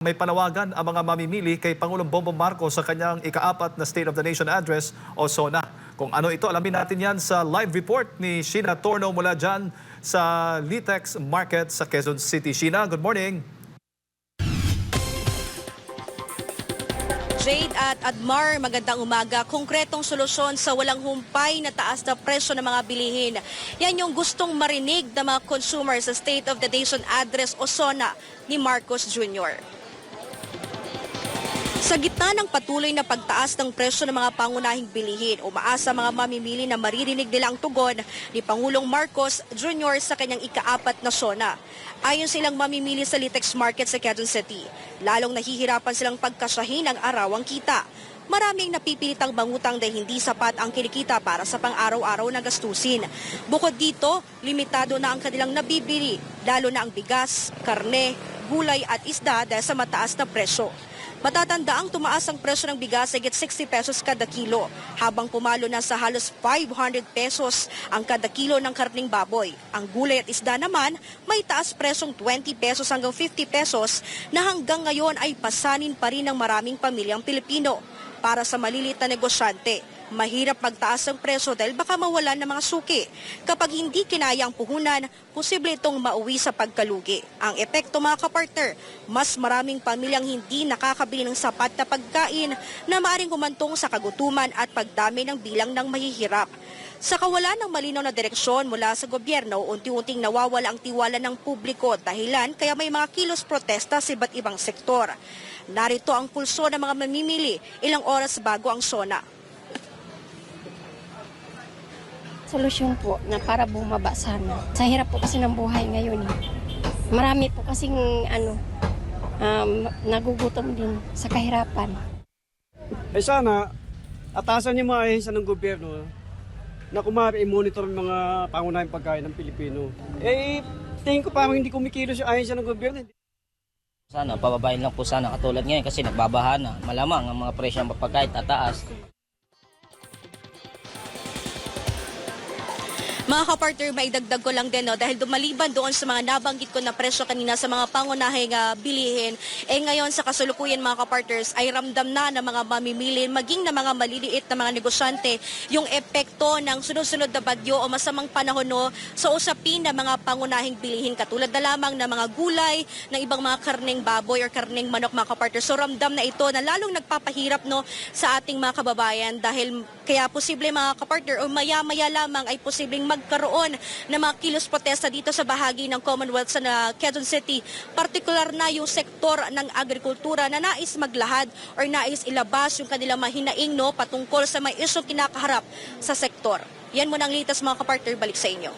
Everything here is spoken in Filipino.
May panawagan ang mga mamimili kay Pangulong Bongbong Marcos sa kanyang ika-4 na State of the Nation Address o SONA. Kung ano ito, alamin natin yan sa live report ni Sheena Torno mula dyan sa Litex Market sa Quezon City. Sheena, good morning. Jade at Admar, magandang umaga. Konkretong solusyon sa walang humpay na taas na presyo ng mga bilihin. Yan yung gustong marinig ng mga consumer sa State of the Nation Address o SONA ni Marcos Jr. Sa gitna ng patuloy na pagtaas ng presyo ng mga pangunahing bilihin, umaasa mga mamimili na maririnig nila ang tugon ni Pangulong Marcos Jr. sa kanyang ika-4 na SONA. Ayon silang mamimili sa Litex Market sa Quezon City, lalong nahihirapan silang pagkasyahin ang arawang kita. Maraming napipilitang mangutang dahil hindi sapat ang kinikita para sa pang-araw-araw na gastusin. Bukod dito, limitado na ang kanilang nabibili, lalo na ang bigas, karne, gulay at isda dahil sa mataas na presyo. Matatanda ang tumaas ang presyo ng bigas higit 60 pesos kada kilo, habang pumalo na sa halos 500 pesos ang kada kilo ng karning baboy. Ang gulay at isda naman may taas presyong 20 pesos hanggang 50 pesos na hanggang ngayon ay pasanin pa rin ng maraming pamilyang Pilipino. Para sa maliliit na negosyante, mahirap magtaas ang presyo dahil baka mawalan ng mga suki. Kapag hindi kinayang puhunan, posible itong mauwi sa pagkalugi. Ang epekto mga kapartner, mas maraming pamilyang hindi nakakabili ng sapat na pagkain na maaaring humantong sa kagutuman at pagdami ng bilang ng mahihirap. Sa kawalan ng malinaw na direksyon mula sa gobyerno, unti-unting nawawala ang tiwala ng publiko dahilan kaya may mga kilos protesta sa iba't ibang sektor. Narito ang pulso ng mga mamimili ilang oras bago ang SONA. Solusyon po na para bumaba sana. Sa hirap po kasi ng buhay ngayon. Marami po kasing nagugutom din sa kahirapan. Sana, atasan niyo mga ahensya ng gobyerno na kumari i-monitor yung mga pangunahing pagkain ng Pilipino. Tingin ko parang hindi kumikilos yung ahensya ng gobyerno. Sana, pababain lang po sana katulad ngayon kasi nagbabaha na. Malamang ang mga presyo ng pagkain tataas. Mga kapartner, maidagdag ko lang din dahil dumaliban doon sa mga nabanggit ko na presyo kanina sa mga pangunahing bilihin, ngayon sa kasalukuyan mga kapartners ay ramdam na ng mga mamimili maging na mga maliliit na mga negosyante yung epekto ng sunod-sunod na bagyo o masamang panahon sa usapin ng mga pangunahing bilihin katulad na lamang ng mga gulay, ng ibang mga karneng baboy or karneng manok mga kapartners. So ramdam na ito na lalong nagpapahirap sa ating mga kababayan dahil kaya posible mga kapartner o maya-maya lamang ay posibleng magkaroon ng mga kilos protesta dito sa bahagi ng Commonwealth sa Quezon City. Partikular na yung sektor ng agrikultura na nais maglahad or nais ilabas yung kanilang mahinaing patungkol sa may isyong kinakaharap sa sektor. Yan muna ang litas mga kapartner, balik sa inyo.